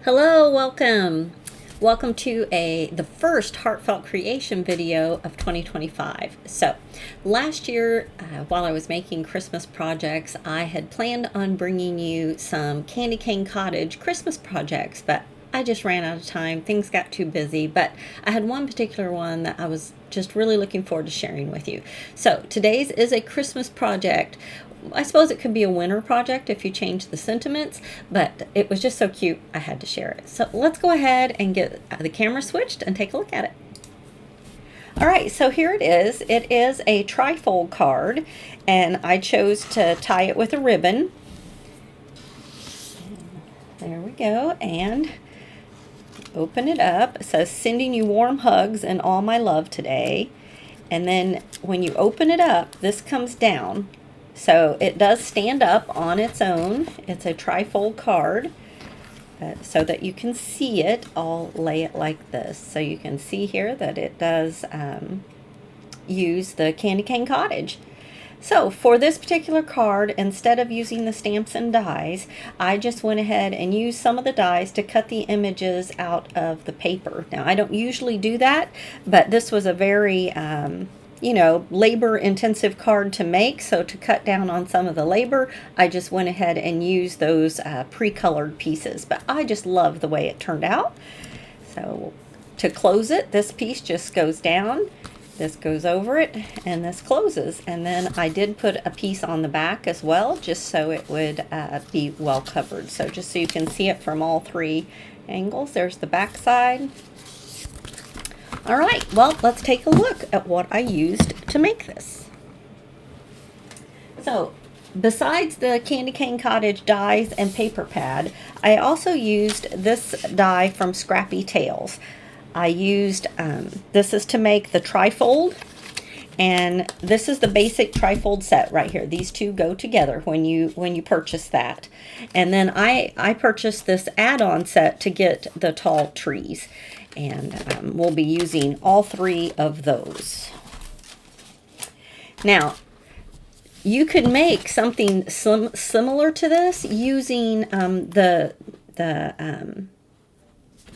Hello, welcome. Welcome to the first Heartfelt creation video of 2025. So last year, while I was making Christmas projects, I had planned on bringing you some candy cane cottage Christmas projects, but I just ran out of time. Things got too busy, but I had one particular one that I was just really looking forward to sharing with you. So today's is a Christmas project. I suppose it could be a winter project if you change the sentiments, but it was just so cute I had to share it. So let's go ahead and get the camera switched and take a look at it. All right, so here it is. It is a trifold card, and I chose to tie it with a ribbon. There we go, and open it up. It says, "Sending you warm hugs and all my love today." And then when you open it up, this comes down. So it does stand up on its own. It's a trifold card so that you can see it. I'll lay it like this so you can see here that it does use the candy cane cottage. So for this particular card, instead of using the stamps and dies, I just went ahead and used some of the dies to cut the images out of the paper. Now I don't usually do that, but this was a very labor intensive card to make, so to cut down on some of the labor, I just went ahead and used those pre-colored pieces, but I just love the way it turned out. So to close it, this piece just goes down, this goes over it, and this closes. And then I did put a piece on the back as well, just so it would be well covered. So just so you can see it from all three angles. There's the back side. All right, well, let's take a look at what I used to make this. So, besides the candy cane cottage dies and paper pad, I also used this die from Scrappy Tails. I used, this is to make the trifold, and this is the basic trifold set right here. These two go together when you purchase that. And then I purchased this add-on set to get the tall trees. And we'll be using all three of those. Now, you could make something similar to this using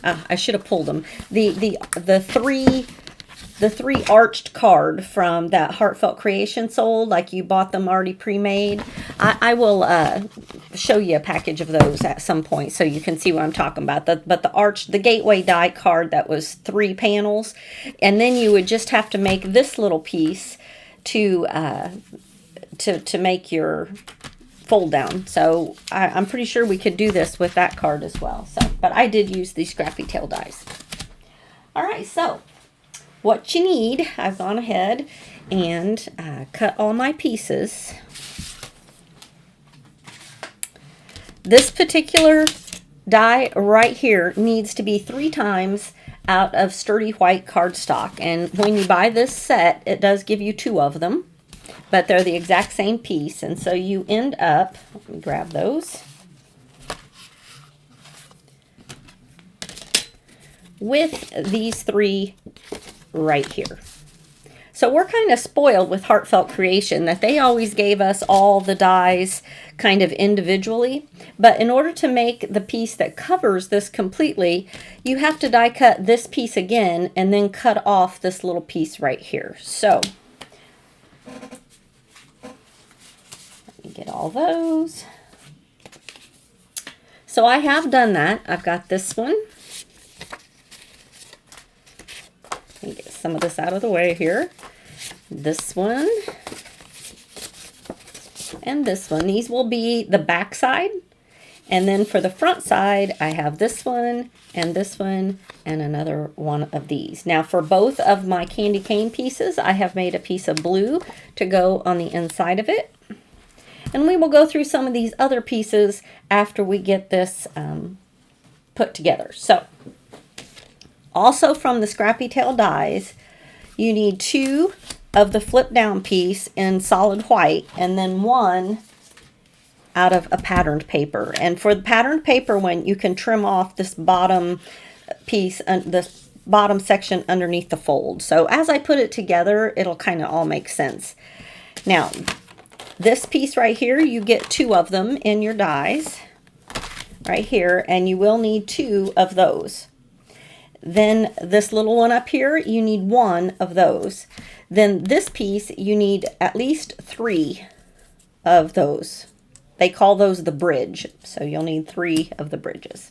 I should have pulled them. The three arched card from that Heartfelt creation sold, like you bought them already pre-made. I will show you a package of those at some point so you can see what I'm talking about. But the gateway die card that was 3 panels, and then you would just have to make this little piece to make your fold down. So I'm pretty sure we could do this with that card as well. So, but I did use these Scrappy Tail dies. All right, so what you need, I've gone ahead and cut all my pieces. This particular die right here needs to be 3 times out of sturdy white cardstock. And when you buy this set, it does give you 2 of them, but they're the exact same piece. And so you end up, let me grab those, with these 3 right here. So we're kind of spoiled with Heartfelt Creation that they always gave us all the dies kind of individually, but in order to make the piece that covers this completely, you have to die cut this piece again and then cut off this little piece right here. So let me get all those. So I have done that. I've got this one. Let me get some of this out of the way here. This one and this one. These will be the back side. And then for the front side, I have this one and another one of these. Now for both of my candy cane pieces, I have made a piece of blue to go on the inside of it. And we will go through some of these other pieces after we get this put together. So, also from the Scrappy Tail dies, you need 2 of the flip down piece in solid white and then 1 out of a patterned paper. And for the patterned paper one, you can trim off this bottom piece, this bottom section underneath the fold. So as I put it together, it'll kind of all make sense. Now, this piece right here, you get 2 of them in your dies. right here, and you will need 2 of those. Then this little one up here, you need 1 of those. Then this piece, you need at least 3 of those. They call those the bridge, so you'll need 3 of the bridges.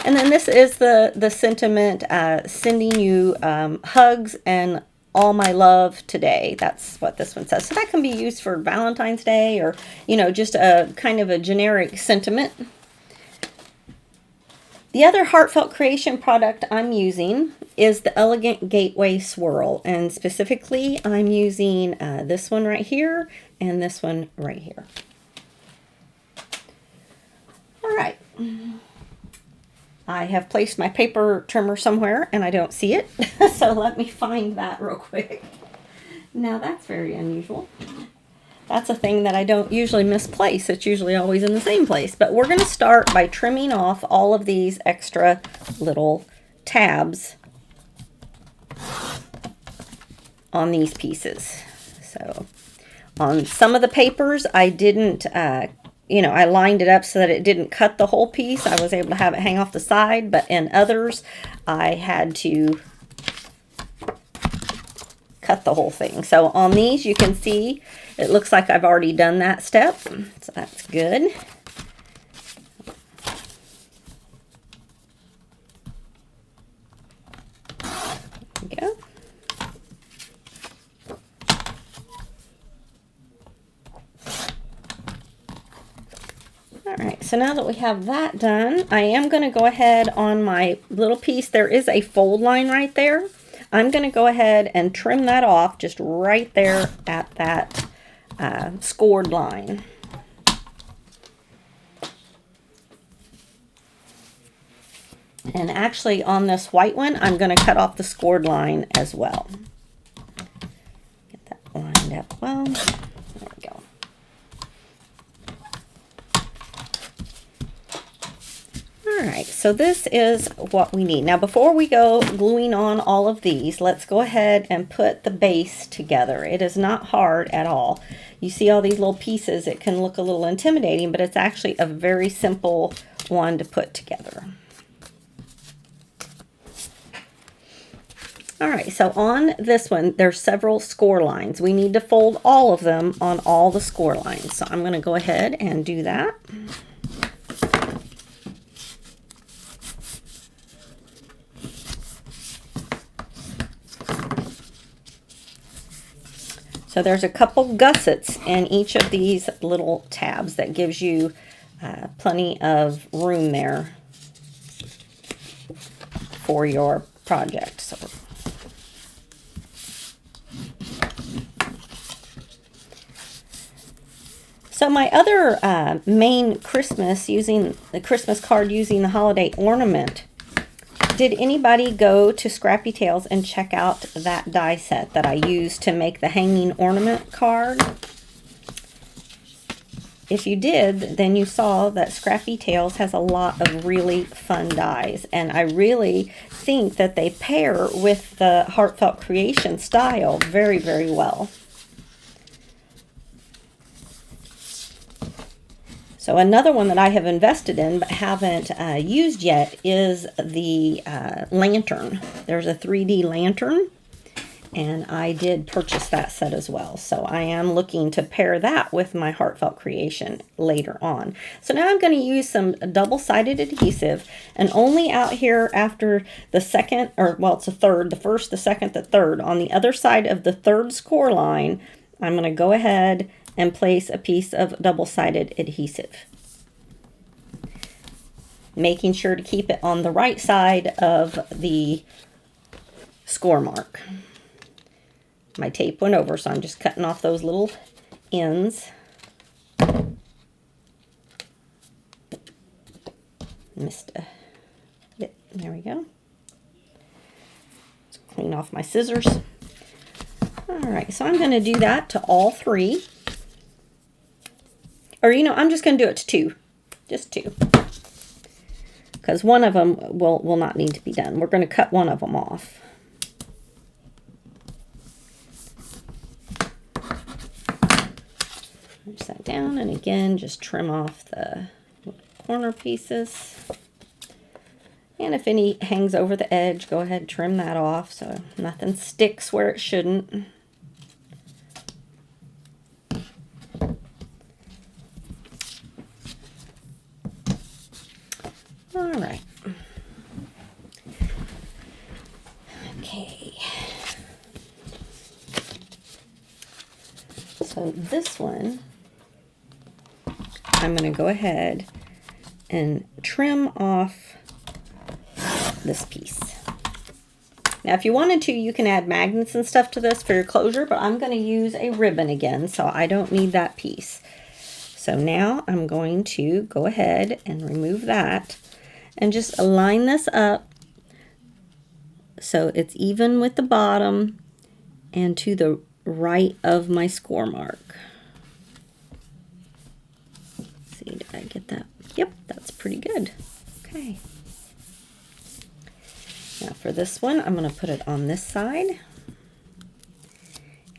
And then this is the sentiment, sending you hugs and all my love today. That's what this one says. So that can be used for Valentine's Day, or, you know, just a kind of a generic sentiment. The other Heartfelt Creation product I'm using is the Elegant Gateway Swirl, and specifically I'm using this one right here and this one right here. All right. I have placed my paper trimmer somewhere and I don't see it, so let me find that real quick. Now that's very unusual. That's a thing that I don't usually misplace. It's usually always in the same place. But we're going to start by trimming off all of these extra little tabs on these pieces. So on some of the papers, I didn't, you know, I lined it up so that it didn't cut the whole piece. I was able to have it hang off the side, but in others, I had to cut the whole thing. So on these, you can see it looks like I've already done that step, so that's good. There we go. All right, so now that we have that done, I am going to go ahead on my little piece. There is a fold line right there. I'm going to go ahead and trim that off just right there at that scored line. And actually on this white one, I'm going to cut off the scored line as well. Get that lined up well. There we go. All right, so this is what we need. Now, before we go gluing on all of these, let's go ahead and put the base together. It is not hard at all. You see all these little pieces, it can look a little intimidating, but it's actually a very simple one to put together. All right, so on this one, there's several score lines. We need to fold all of them on all the score lines. So I'm gonna go ahead and do that. So there's a couple gussets in each of these little tabs that gives you plenty of room there for your project. So my other main Christmas, using the Christmas card using the holiday ornament. Did anybody go to Scrappy Tails and check out that die set that I used to make the hanging ornament card? If you did, then you saw that Scrappy Tails has a lot of really fun dies, and I really think that they pair with the Heartfelt Creation style very, very well. So another one that I have invested in but haven't used yet is the lantern. There's a 3D lantern, and I did purchase that set as well. So I am looking to pair that with my Heartfelt Creation later on. So now I'm going to use some double-sided adhesive, and only out here after the second, or well, it's a third, the first, the second, the third. On the other side of the third score line, I'm going to go ahead and place a piece of double-sided adhesive, making sure to keep it on the right side of the score mark. My tape went over, so I'm just cutting off those little ends. Missed a bit. There we go. Let's clean off my scissors. All right, so I'm going to do that to all 3. Or, you know, I'm just going to do it to 2. Just 2. Because one of them will not need to be done. We're going to cut one of them off. Push that down, and again, just trim off the corner pieces. And if any hangs over the edge, go ahead and trim that off so nothing sticks where it shouldn't. All right. Okay. So this one, I'm going to go ahead and trim off this piece. Now, if you wanted to, you can add magnets and stuff to this for your closure, but I'm going to use a ribbon again, so I don't need that piece. So now I'm going to go ahead and remove that and just line this up so it's even with the bottom and to the right of my score mark. Let's see, did I get that? Yep, that's pretty good. Okay. Now for this one, I'm going to put it on this side.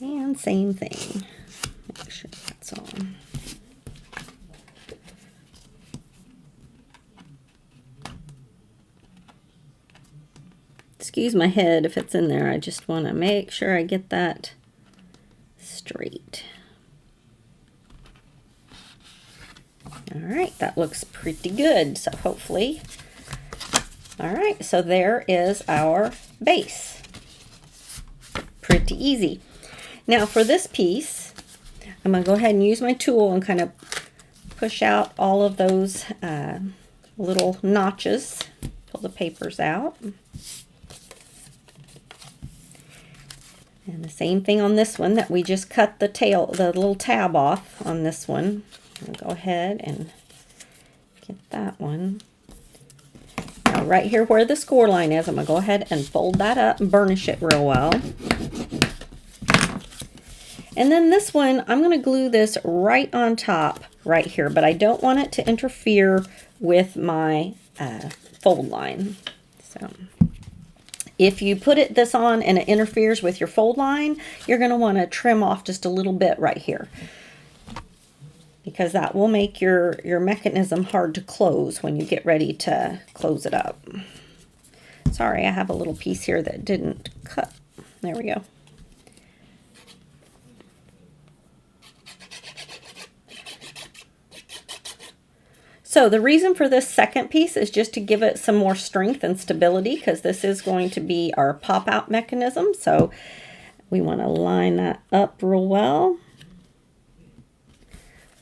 And same thing. Make sure that's on. Excuse my head if it's in there. I just want to make sure I get that straight. All right, that looks pretty good. So hopefully, all right, so there is our base. Pretty easy. Now for this piece, I'm going to go ahead and use my tool and kind of push out all of those little notches. Pull the papers out. And the same thing on this one that we just cut the tail, the little tab off on this one. I'll go ahead and get that one. Now right here where the score line is, I'm going to go ahead and fold that up and burnish it real well. And then this one, I'm going to glue this right on top right here, but I don't want it to interfere with my fold line. So if you put this on and it interferes with your fold line, you're going to want to trim off just a little bit right here, because that will make your mechanism hard to close when you get ready to close it up. Sorry, I have a little piece here that didn't cut. There we go. So the reason for this second piece is just to give it some more strength and stability, because this is going to be our pop-out mechanism. So we want to line that up real well.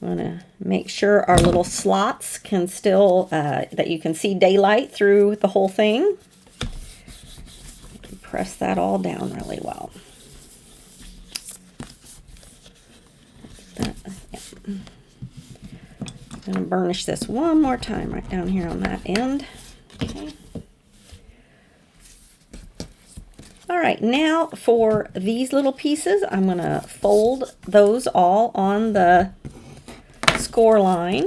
We want to make sure our little slots can still, that you can see daylight through the whole thing. Press that all down really well. I'm going to burnish this one more time right down here on that end. Okay. All right, now for these little pieces, I'm going to fold those all on the score line.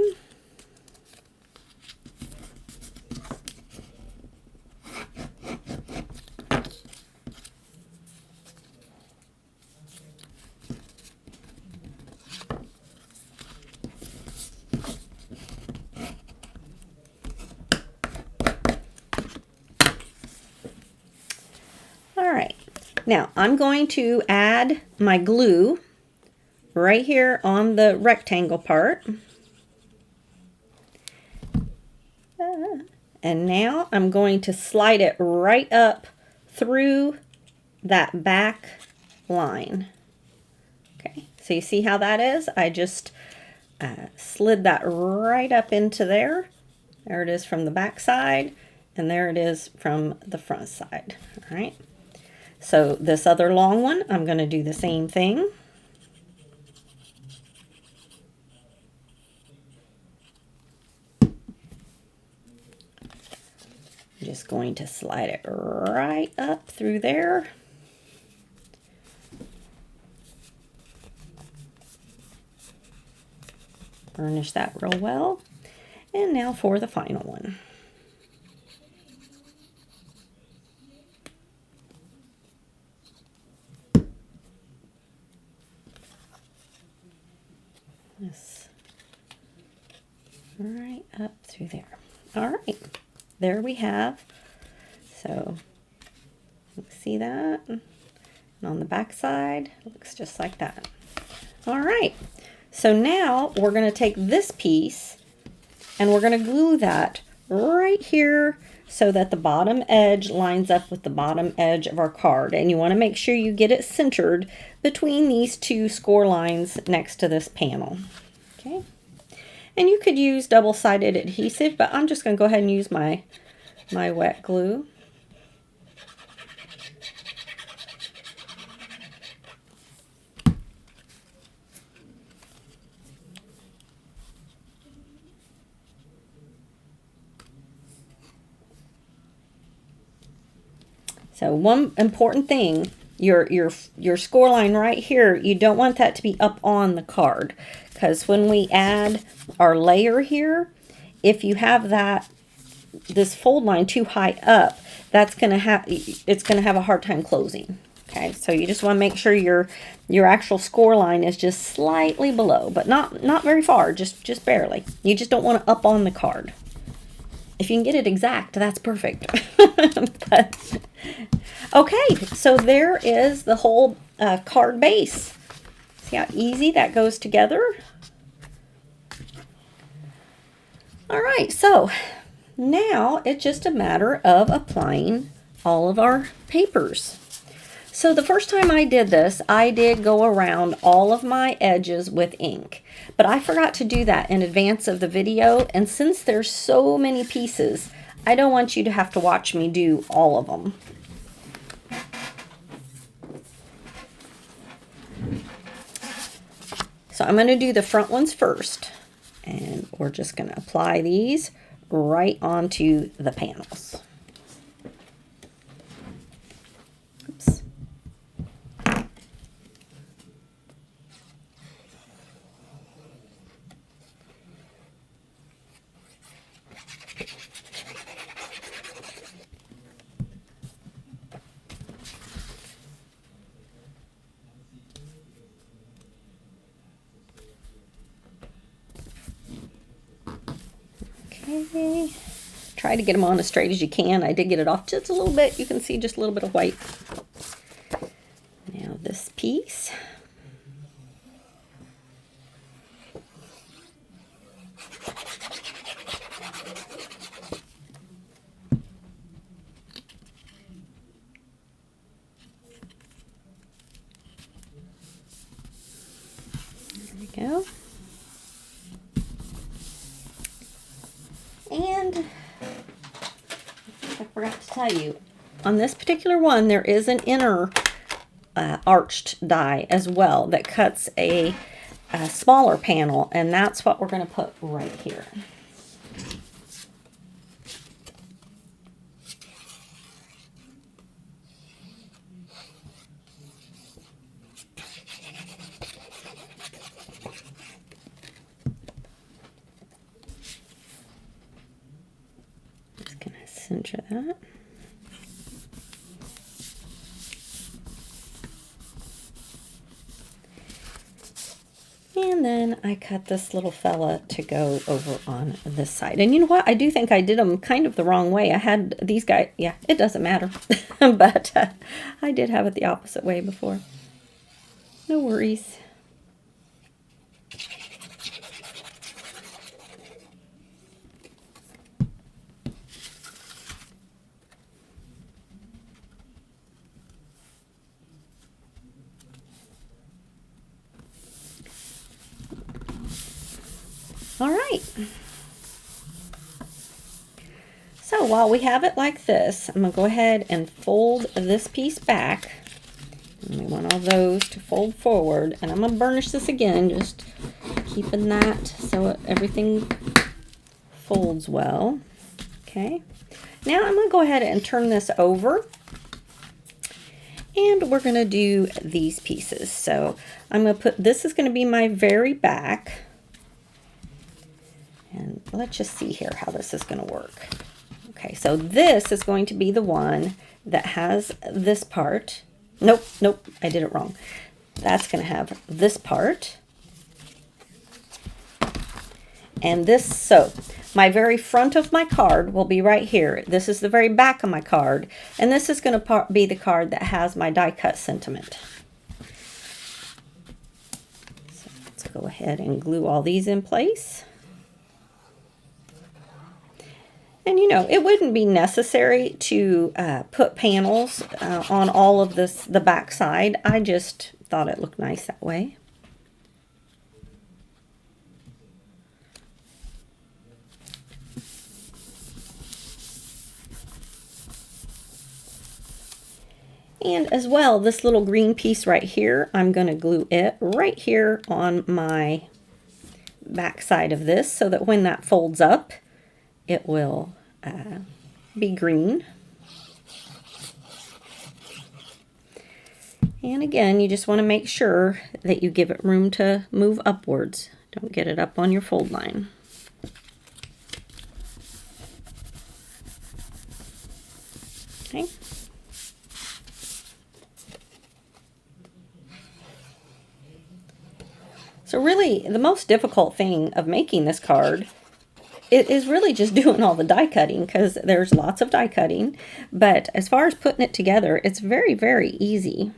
Now I'm going to add my glue right here on the rectangle part. And now I'm going to slide it right up through that back line. Okay, so you see how that is? I just slid that right up into there. There it is from the back side, and there it is from the front side. All right. So this other long one, I'm going to do the same thing. I'm just going to slide it right up through there. Burnish that real well. And now for the final one. This right up through there. All right, there we have. So see that? And on the back side, it looks just like that. All right, so now we're going to take this piece and we're going to glue that right here so that the bottom edge lines up with the bottom edge of our card. And you want to make sure you get it centered between these two score lines next to this panel. Okay. And you could use double-sided adhesive, but I'm just going to go ahead and use my wet glue. So one important thing, your score line right here, you don't want that to be up on the card, because when we add our layer here, if you have this fold line too high up, it's gonna have a hard time closing. Okay, so you just want to make sure your actual score line is just slightly below, but not very far, just barely. You just don't want it up on the card. If you can get it exact, that's perfect. But, okay, so there is the whole card base. See how easy that goes together? All right, so now it's just a matter of applying all of our papers. So the first time I did this, I did go around all of my edges with ink, but I forgot to do that in advance of the video. And since there's so many pieces, I don't want you to have to watch me do all of them. So I'm going to do the front ones first, and we're just going to apply these right onto the panels. Oops. Okay, try to get them on as straight as you can. I did get it off just a little bit. You can see just a little bit of white. Now this piece. There we go. And I forgot to tell you, on this particular one, there is an inner arched die as well that cuts a smaller panel, and that's what we're going to put right here. Center that. And then I cut this little fella to go over on this side. And you know what? I do think I did them kind of the wrong way. I had these guys, yeah, it doesn't matter. But I did have it the opposite way before. No worries. All right. So while we have it like this, I'm going to go ahead and fold this piece back. And we want all those to fold forward. And I'm going to burnish this again, just keeping that so everything folds well. Okay. Now I'm going to go ahead and turn this over. And we're going to do these pieces. So I'm going to put, this is going to be my very back. And let's just see here how this is going to work. Okay, so this is going to be the one that has this part. Nope, I did it wrong. That's going to have this part. And this, so my very front of my card will be right here. This is the very back of my card, and this is going to be the card that has my die cut sentiment. So let's go ahead and glue all these in place. And you know, it wouldn't be necessary to put panels on all of the back side. I just thought it looked nice that way. And as well, this little green piece right here, I'm going to glue it right here on my back side of this so that when that folds up, it will be green. And again, you just want to make sure that you give it room to move upwards. Don't get it up on your fold line. Okay. So really, the most difficult thing of making this card, it is really just doing all the die cutting, because there's lots of die cutting. But as far as putting it together, it's very, very easy.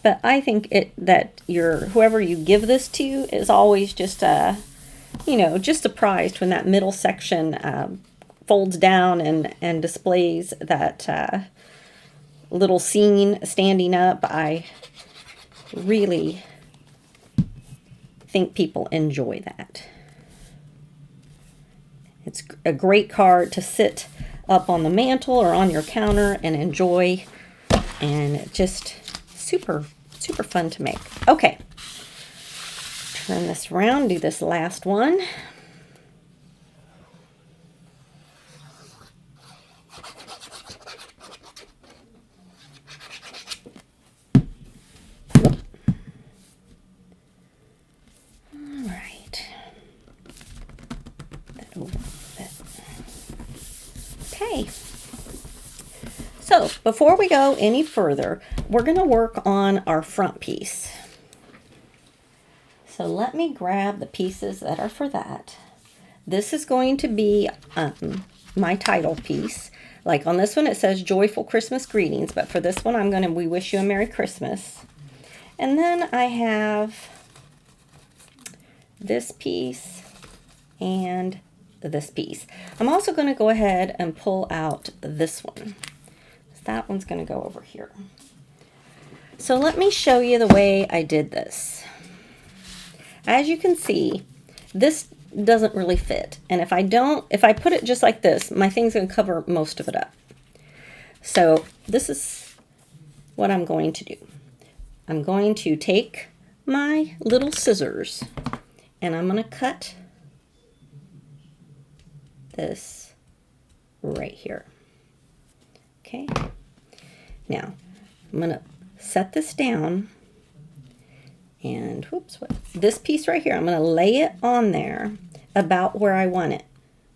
But I think that whoever you give this to is always just you know, just surprised when that middle section folds down and displays that little scene standing up. I really think people enjoy that. It's a great card to sit up on the mantle or on your counter and enjoy, and just super fun to make. Okay, turn this around, do this last one. Okay, so before we go any further, we're going to work on our front piece. So let me grab the pieces that are for that. This is going to be my title piece. Like on this one it says Joyful Christmas Greetings, but for this one We Wish You a Merry Christmas. And then I have this piece and this piece. I'm also going to go ahead and pull out this one. That one's going to go over here. So let me show you the way I did this. As you can see, this doesn't really fit. And if I put it just like this, my thing's going to cover most of it up. So this is what I'm going to do. I'm going to take my little scissors and I'm going to cut this right here. Okay. Now, I'm going to set this down and this piece right here, I'm going to lay it on there about where I want it.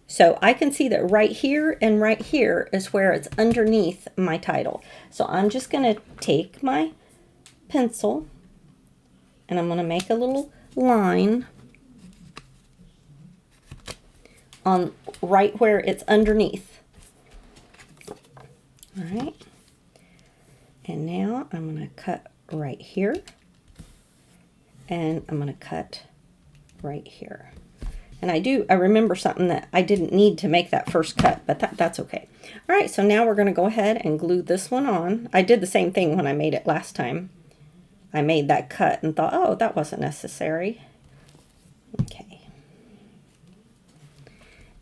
So I can see that right here and right here is where it's underneath my title. So I'm just going to take my pencil and I'm going to make a little line on right where it's underneath. All right. And now I'm going to cut right here. And I'm going to cut right here. And I remember something that I didn't need to make that first cut, but that's okay. All right, so now we're going to go ahead and glue this one on. I did the same thing when I made it last time. I made that cut and thought, oh, that wasn't necessary. Okay.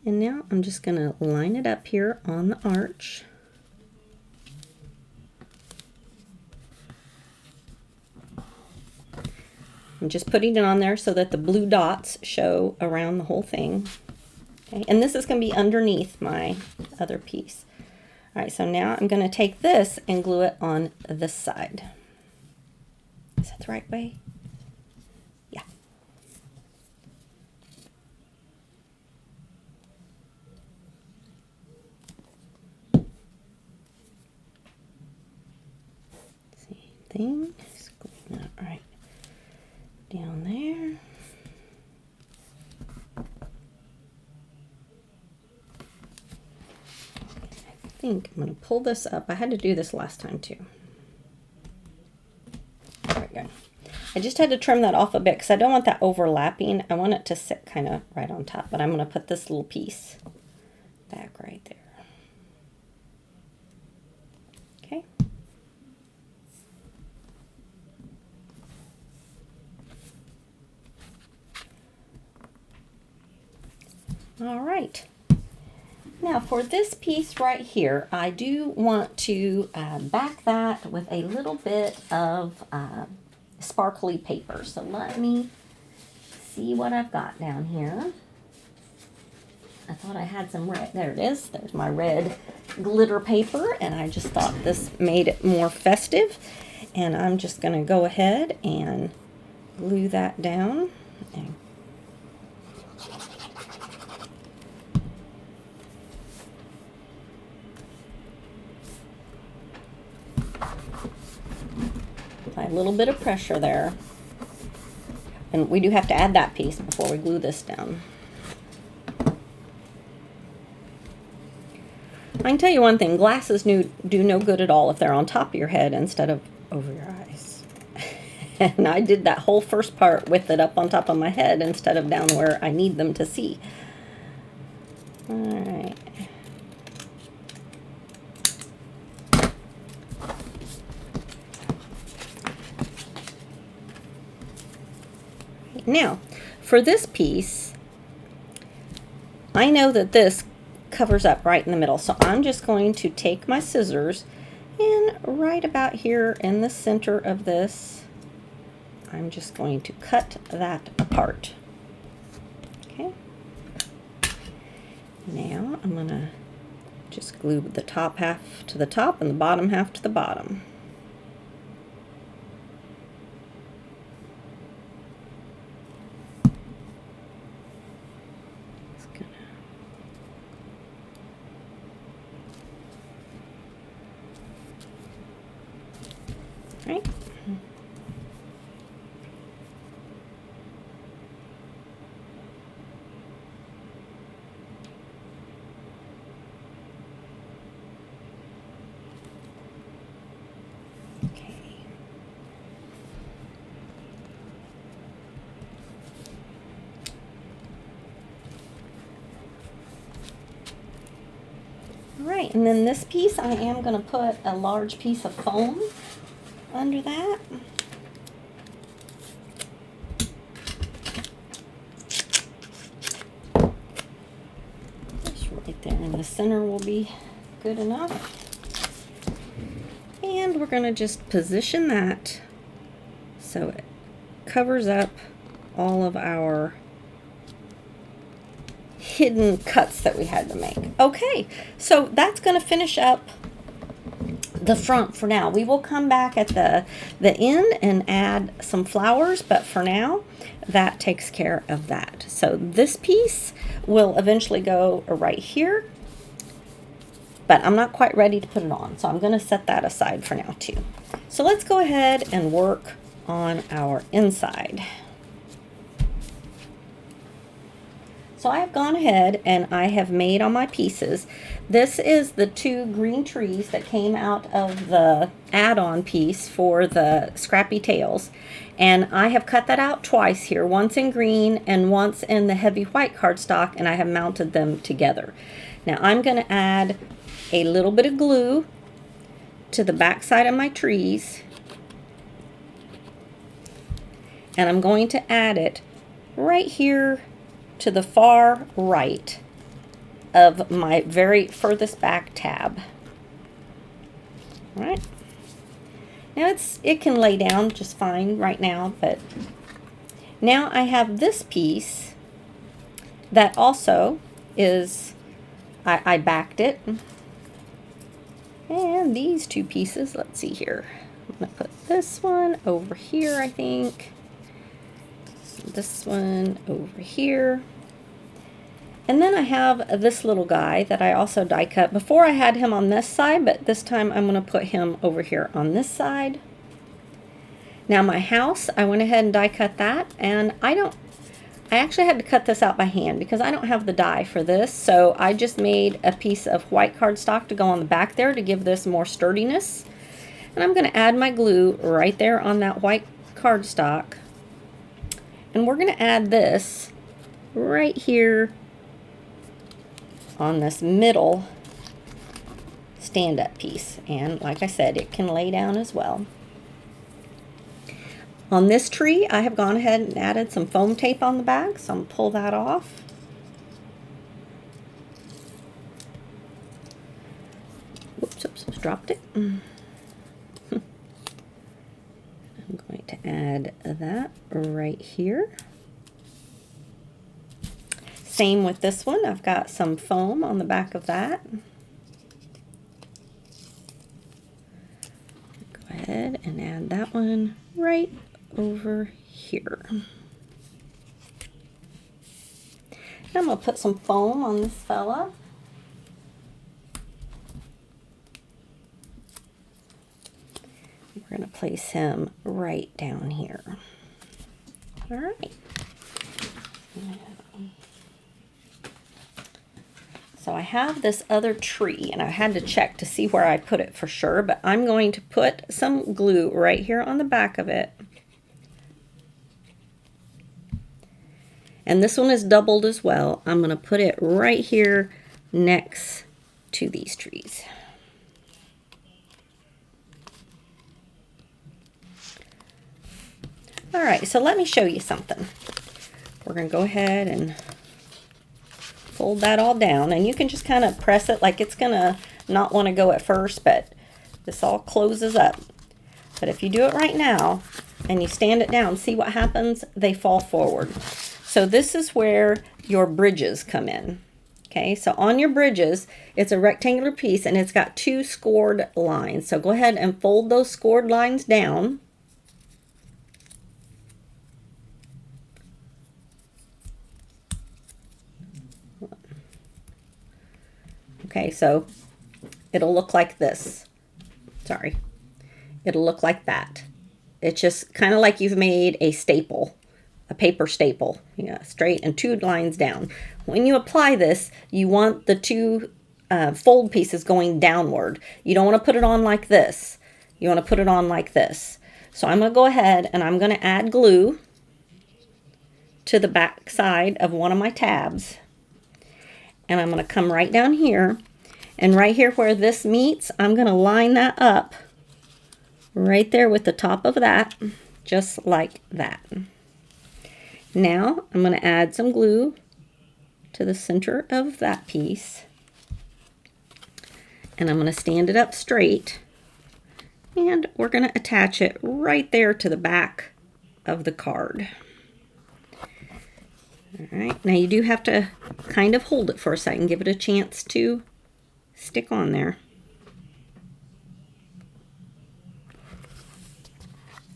And now I'm just going to line it up here on the arch. I'm just putting it on there so that the blue dots show around the whole thing. Okay, and this is going to be underneath my other piece. All right, so now I'm going to take this and glue it on this side. Is that the right way? Yeah. Same thing. Just glue that right down there. think I'm going to pull this up. I had to do this last time too. There we go. I just had to trim that off a bit because I don't want that overlapping. I want it to sit kind of right on top, but I'm going to put this little piece back right there. Okay. All right. Now for this piece right here, I do want to back that with a little bit of sparkly paper. So let me see what I've got down here. I thought I had some red. There it is. There's my red glitter paper, and I just thought this made it more festive. And I'm just going to go ahead and glue that down. And apply a little bit of pressure there. And we do have to add that piece before we glue this down. I can tell you one thing, glasses do no good at all if they're on top of your head instead of over your eyes. And I did that whole first part with it up on top of my head instead of down where I need them to see. All right. Now, for this piece, I know that this covers up right in the middle, so I'm just going to take my scissors and right about here in the center of this, I'm just going to cut that apart. Okay. Now I'm going to just glue the top half to the top and the bottom half to the bottom. Right. Okay. All right, and then this piece I am going to put a large piece of foam under that. Just right there in the center will be good enough. And we're going to just position that so it covers up all of our hidden cuts that we had to make. Okay, so that's going to finish up the front for now. We will come back at the end and add some flowers, but for now that takes care of that. So this piece will eventually go right here, but I'm not quite ready to put it on, so I'm going to set that aside for now too. So let's go ahead and work on our inside. So I have gone ahead and I have made on my pieces. This is the 2 green trees that came out of the add-on piece for the Scrappy Tails. And I have cut that out twice here, once in green and once in the heavy white cardstock, and I have mounted them together. Now I'm going to add a little bit of glue to the back side of my trees. And I'm going to add it right here to the far right of my very furthest back tab. All right. Now it can lay down just fine right now, but now I have this piece that also is, I backed it. And these 2 pieces, let's see here. I'm gonna put this one over here, I think. This one over here. And then I have this little guy that I also die cut. Before I had him on this side, but this time I'm going to put him over here on this side. Now my house, I went ahead and die cut that, and I I actually had to cut this out by hand because I don't have the die for this, so I just made a piece of white cardstock to go on the back there to give this more sturdiness. And I'm going to add my glue right there on that white cardstock. And we're going to add this right here on this middle stand-up piece. And like I said, it can lay down as well. On this tree, I have gone ahead and added some foam tape on the back, so I'm going to pull that off. Whoops, oops, dropped it. I'm going to add that right here. Same with this one. I've got some foam on the back of that. Go ahead and add that one right over here. I'm going to put some foam on this fella. We're going to place him right down here. All right. So I have this other tree, and I had to check to see where I put it for sure, but I'm going to put some glue right here on the back of it. And this one is doubled as well. I'm going to put it right here next to these trees. All right, so let me show you something. We're going to go ahead and fold that all down, and you can just kind of press it like it's going to not want to go at first, but this all closes up. But if you do it right now and you stand it down, see what happens? They fall forward. So this is where your bridges come in. Okay, so on your bridges, it's a rectangular piece and it's got two scored lines. So go ahead and fold those scored lines down. Okay, so it'll look like this. Sorry. It'll look like that. It's just kind of like you've made a staple, a paper staple, straight and two lines down. When you apply this, you want the two fold pieces going downward. You don't want to put it on like this. You want to put it on like this. So I'm going to go ahead and I'm going to add glue to the back side of one of my tabs. And I'm going to come right down here, and right here where this meets, I'm going to line that up right there with the top of that, just like that. Now I'm going to add some glue to the center of that piece, and I'm going to stand it up straight, and we're going to attach it right there to the back of the card. All right, now you do have to kind of hold it for a second, give it a chance to stick on there.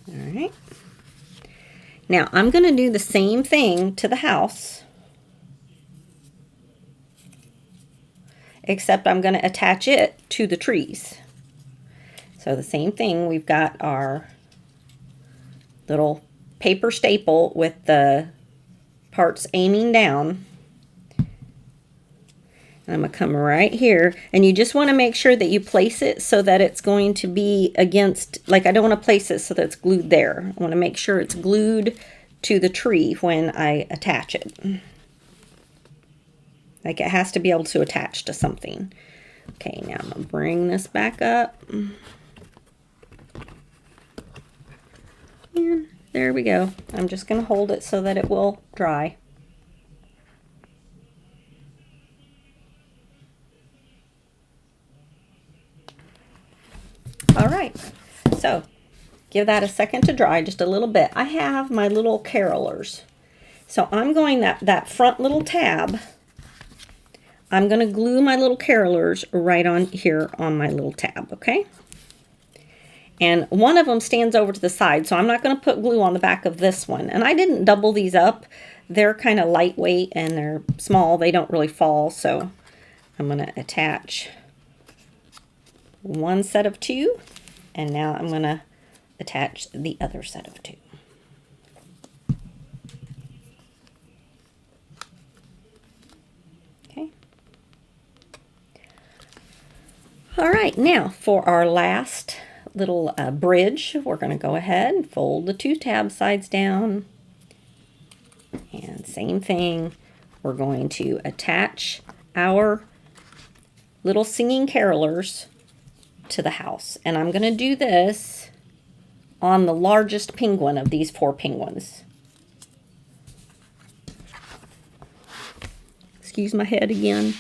All right. Now I'm going to do the same thing to the house, except I'm going to attach it to the trees. So the same thing, we've got our little paper staple with the parts aiming down. And I'm going to come right here, and you just want to make sure that you place it so that it's going to be against, like I don't want to place it so that it's glued there. I want to make sure it's glued to the tree when I attach it. Like it has to be able to attach to something. Okay, now I'm going to bring this back up. And there we go. I'm just going to hold it so that it will dry. All right, so give that a second to dry, just a little bit. I have my little carolers. So I'm going that front little tab, I'm going to glue my little carolers right on here on my little tab, okay? And one of them stands over to the side, so I'm not going to put glue on the back of this one. And I didn't double these up. They're kind of lightweight and they're small. They don't really fall, so I'm going to attach one set of two, and now I'm going to attach the other set of two. All right, now for our last little bridge, we're going to go ahead and fold the 2 tab sides down. And same thing, we're going to attach our little singing carolers to the house. And I'm going to do this on the largest penguin of these 4 penguins. Excuse my head again.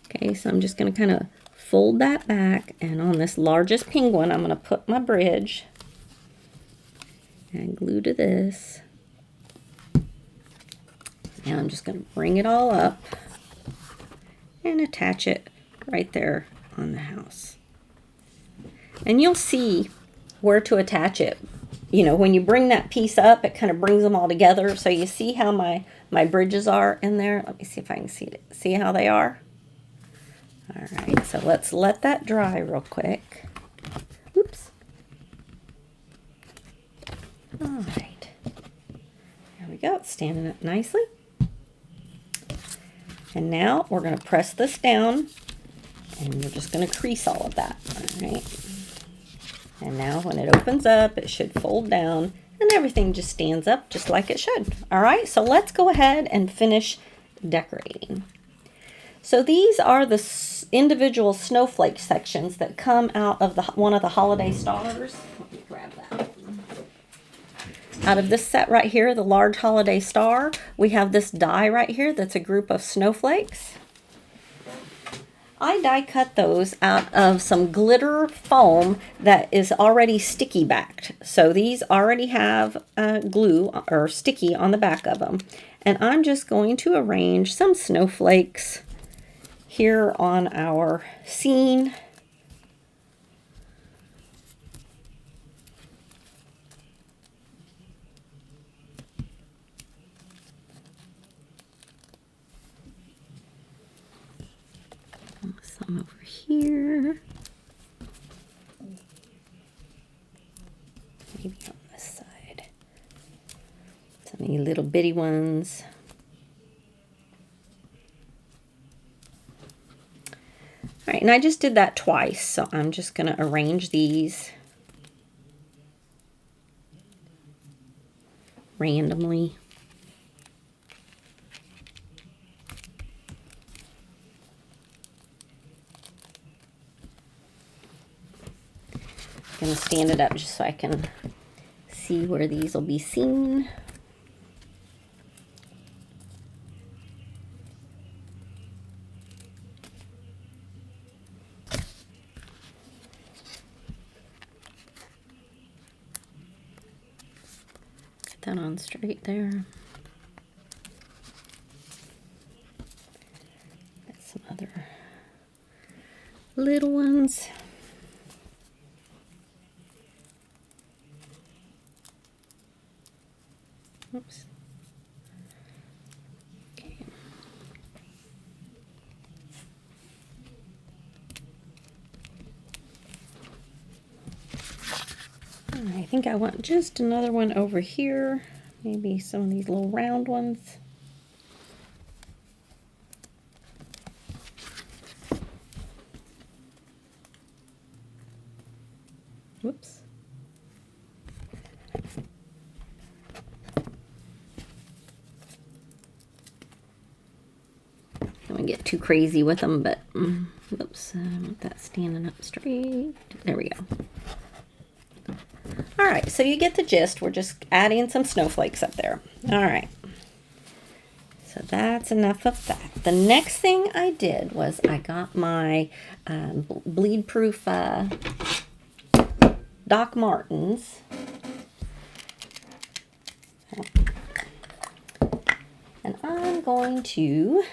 Okay, so I'm just going to kind of fold that back, and on this largest penguin, I'm going to put my bridge and glue to this. Now I'm just going to bring it all up and attach it right there on the house. And you'll see where to attach it. You know, when you bring that piece up, it kind of brings them all together. So you see how my bridges are in there? Let me see if I can see it. See how they are? All right, so let's let that dry real quick. Oops. All right. There we go. It's standing up nicely. And now we're going to press this down, and we're just going to crease all of that. All right. And now when it opens up, it should fold down, and everything just stands up just like it should. All right, so let's go ahead and finish decorating. So these are the individual snowflake sections that come out of one of the holiday stars. Let me grab that. Out of this set right here, the large holiday star, we have this die right here that's a group of snowflakes. I die cut those out of some glitter foam that is already sticky backed. So these already have glue or sticky on the back of them. And I'm just going to arrange some snowflakes here on our scene. Some over here. Maybe on this side. Some of these little bitty ones. All right, and I just did that twice, so I'm just going to arrange these randomly. I'm going to stand it up just so I can see where these will be seen. Get that on straight there. Got some other little ones. Oops. Okay. I think I want just another one over here. Maybe some of these little round ones. Whoops. Get too crazy with them, but whoops, I want that standing up straight. There we go. All right, so you get the gist. We're just adding some snowflakes up there. All right, so that's enough of that. The next thing I did was I got my bleed proof Doc Martens. And I'm going to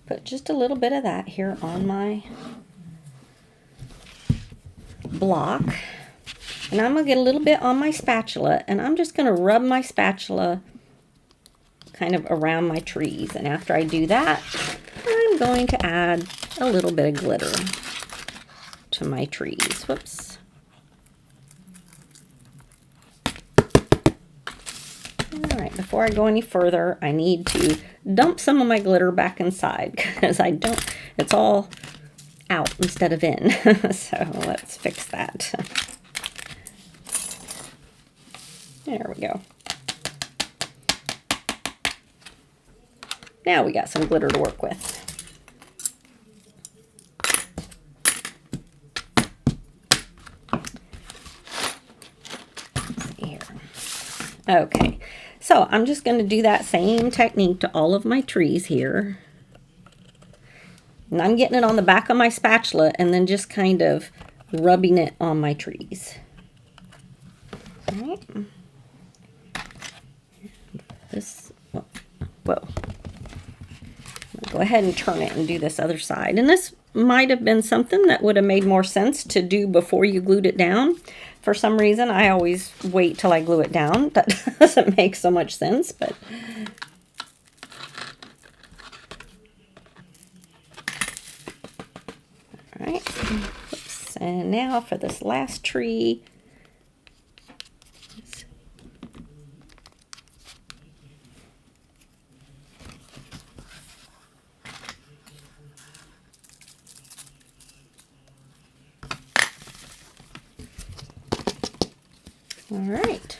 put just a little bit of that here on my block. And I'm going to get a little bit on my spatula, and I'm just going to rub my spatula kind of around my trees. And after I do that, I'm going to add a little bit of glitter to my trees. Whoops. All right, the before I go any further, I need to dump some of my glitter back inside because it's all out instead of in. So let's fix that. There we go. Now we got some glitter to work with. Okay, so I'm just going to do that same technique to all of my trees here. And I'm getting it on the back of my spatula and then just kind of rubbing it on my trees. All right. Whoa. Go ahead and turn it and do this other side. And this might have been something that would have made more sense to do before you glued it down. For some reason, I always wait till I glue it down. That doesn't make so much sense, but... All right. Oops. And now for this last tree. All right.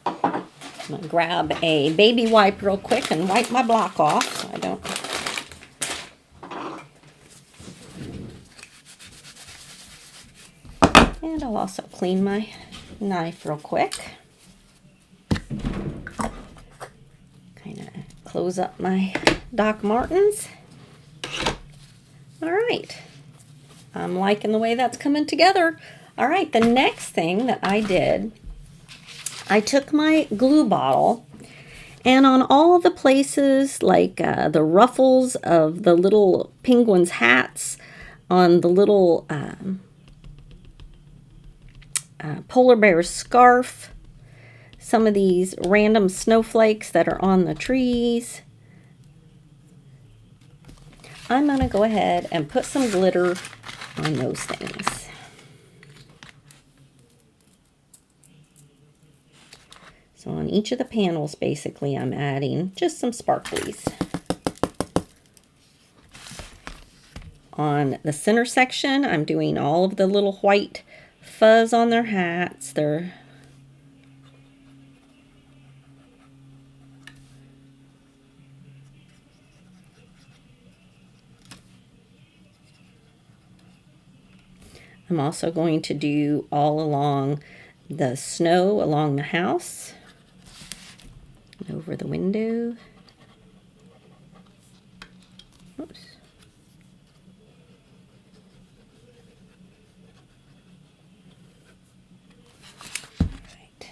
I'm going to grab a baby wipe real quick and wipe my block off so I don't... And I'll also clean my knife real quick. Kind of close up my Doc Martens. All right. I'm liking the way that's coming together. All right, the next thing that I did, I took my glue bottle and on all the places like the ruffles of the little penguins' hats, on the little polar bear's scarf, some of these random snowflakes that are on the trees, I'm going to go ahead and put some glitter on those things. So on each of the panels, basically, I'm adding just some sparklies. On the center section, I'm doing all of the little white fuzz on their hats. I'm also going to do all along the snow along the house. Over the window. Oops. Right.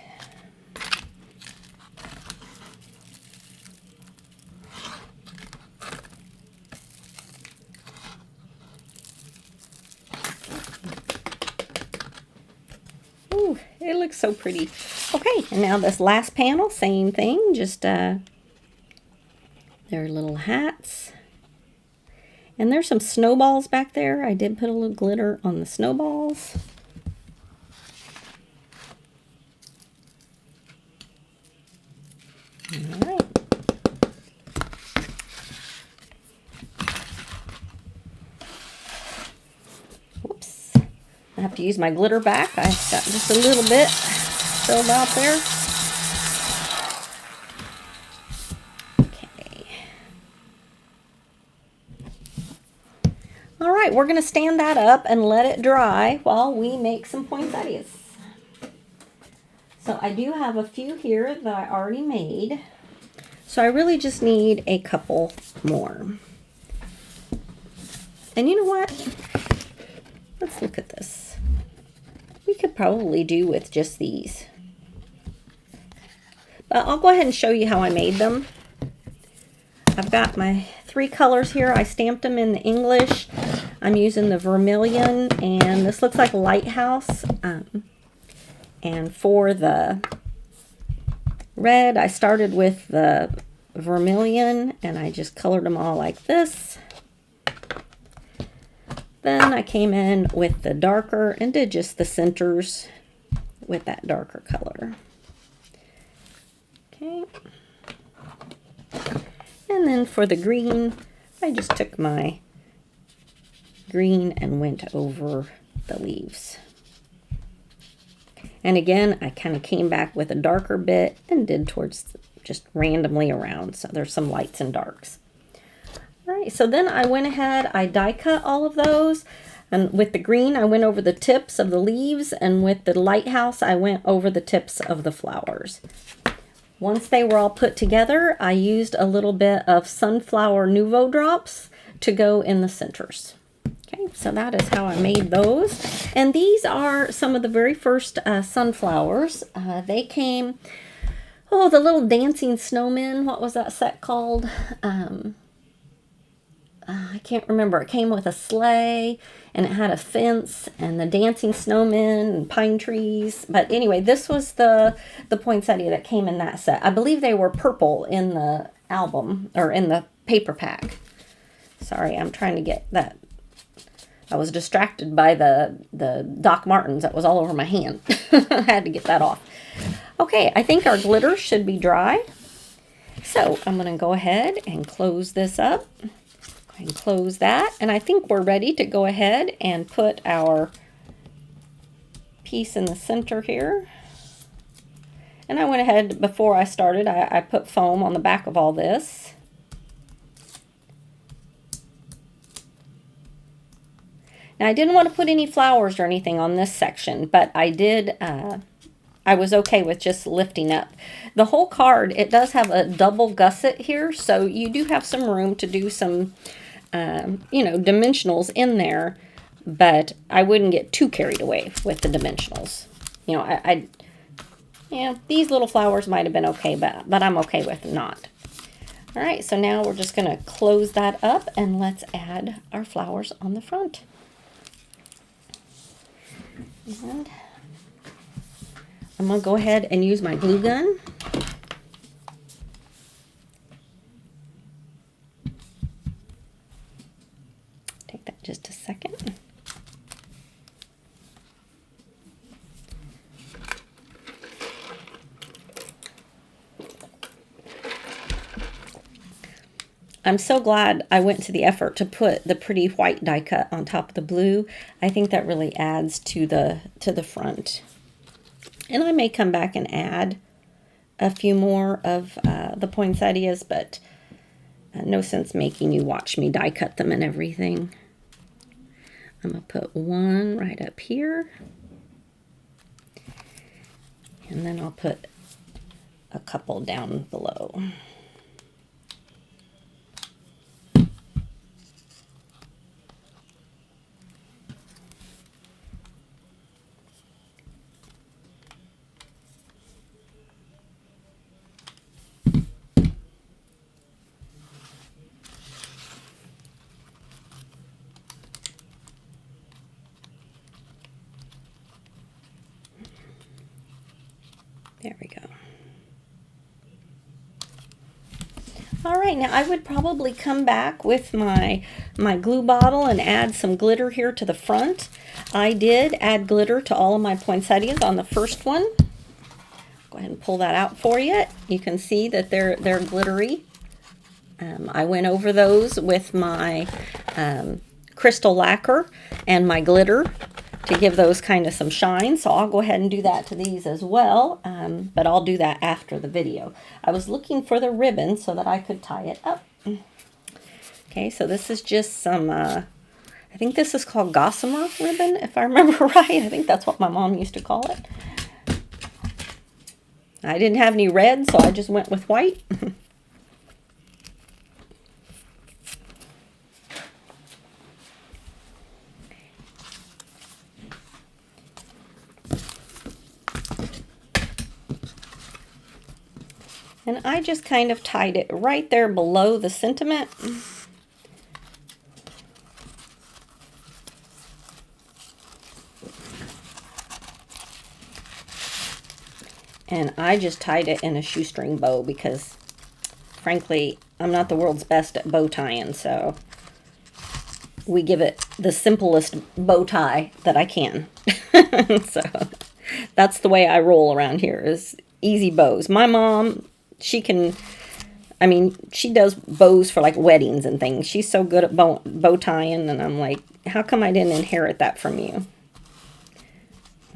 Ooh, it looks so pretty. Okay, and now this last panel, same thing, just their little hats. And there's some snowballs back there. I did put a little glitter on the snowballs. All right. Whoops. I have to use my glitter back. I've got just a little bit filled out there. Okay. All right, we're going to stand that up and let it dry while we make some poinsettias. So I do have a few here that I already made. So I really just need a couple more. And you know what? Let's look at this. We could probably do with just these. But I'll go ahead and show you how I made them. I've got my 3 colors here. I stamped them in the English. I'm using the vermilion, and this looks like a lighthouse. And for the red, I started with the vermilion, and I just colored them all like this. Then I came in with the darker and did just the centers with that darker color. Okay. And then for the green, I just took my green and went over the leaves. And again, I kind of came back with a darker bit and did towards just randomly around. So there's some lights and darks. All right, so then I went ahead, I die cut all of those. And with the green, I went over the tips of the leaves. And with the lighthouse, I went over the tips of the flowers. Once they were all put together, I used a little bit of Sunflower Nouveau drops to go in the centers. Okay, so that is how I made those. And these are some of the very first sunflowers. They came, oh, the little dancing snowmen. What was that set called? I can't remember. It came with a sleigh and it had a fence and the dancing snowmen and pine trees. But anyway, this was the poinsettia that came in that set. I believe they were purple in the album or in the paper pack. Sorry, I'm trying to get that. I was distracted by the Doc Martens that was all over my hand. I had to get that off. Okay, I think our glitter should be dry. So I'm going to go ahead and close this up. And close that, and I think we're ready to go ahead and put our piece in the center here. And I went ahead, before I started, I put foam on the back of all this. Now I didn't want to put any flowers or anything on this section, but I did, I was okay with just lifting up. The whole card, it does have a double gusset here, so you do have some room to do some you know, dimensionals in there, but I wouldn't get too carried away with the dimensionals. You know, yeah, these little flowers might have been okay, but I'm okay with not. All right, so now we're just going to close that up and let's add our flowers on the front. And I'm going to go ahead and use my glue gun. Just a second. I'm so glad I went to the effort to put the pretty white die cut on top of the blue. I think that really adds to the front. And I may come back and add a few more of the poinsettias, but no sense making you watch me die cut them and everything. I'm going to put one right up here. And then I'll put a couple down below. There we go. All right, now I would probably come back with my glue bottle and add some glitter here to the front. I did add glitter to all of my poinsettias on the first one. Go ahead and pull that out for you. You can see that they're glittery. I went over those with my crystal lacquer and my glitter to give those kind of some shine. So I'll go ahead and do that to these as well, but I'll do that after the video. I was looking for the ribbon so that I could tie it up. Okay, so this is just some, I think this is called gossamer ribbon, if I remember right. I think that's what my mom used to call it. I didn't have any red, so I just went with white. And I just kind of tied it right there below the sentiment. And I just tied it in a shoestring bow because, frankly, I'm not the world's best at bow tying, so we give it the simplest bow tie that I can. So that's the way I roll around here, is easy bows. My mom, she can, I mean, she does bows for like weddings and things. She's so good at bow tying, and I'm like, how come I didn't inherit that from you?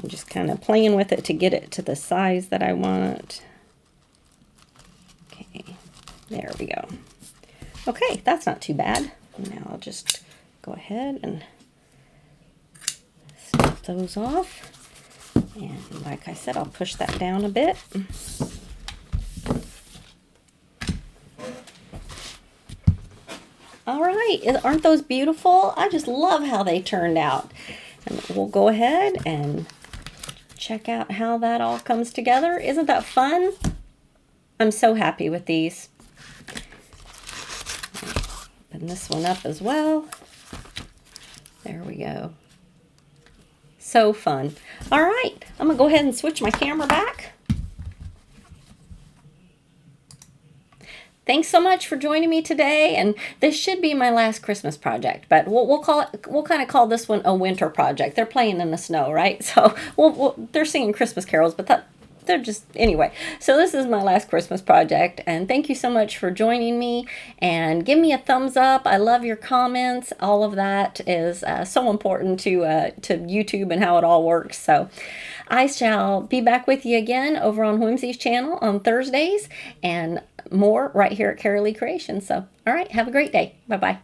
I'm just kind of playing with it to get it to the size that I want. Okay, there we go. Okay, that's not too bad. Now I'll just go ahead and snip those off. And like I said, I'll push that down a bit. All right, aren't those beautiful? I just love how they turned out. And we'll go ahead and check out how that all comes together. Isn't that fun? I'm so happy with these. Open this one up as well. There we go. So fun. All right, I'm gonna go ahead and switch my camera back. Thanks so much for joining me today, and this should be my last Christmas project, but we'll kind of call this one a winter project. They're playing in the snow, right? So they're singing Christmas carols, but they're just, anyway. So this is my last Christmas project, and thank you so much for joining me, and give me a thumbs up. I love your comments. All of that is so important to YouTube and how it all works. So I shall be back with you again over on Whimsy's channel on Thursdays, and more right here at Carolee Creations. So, all right, have a great day. Bye-bye.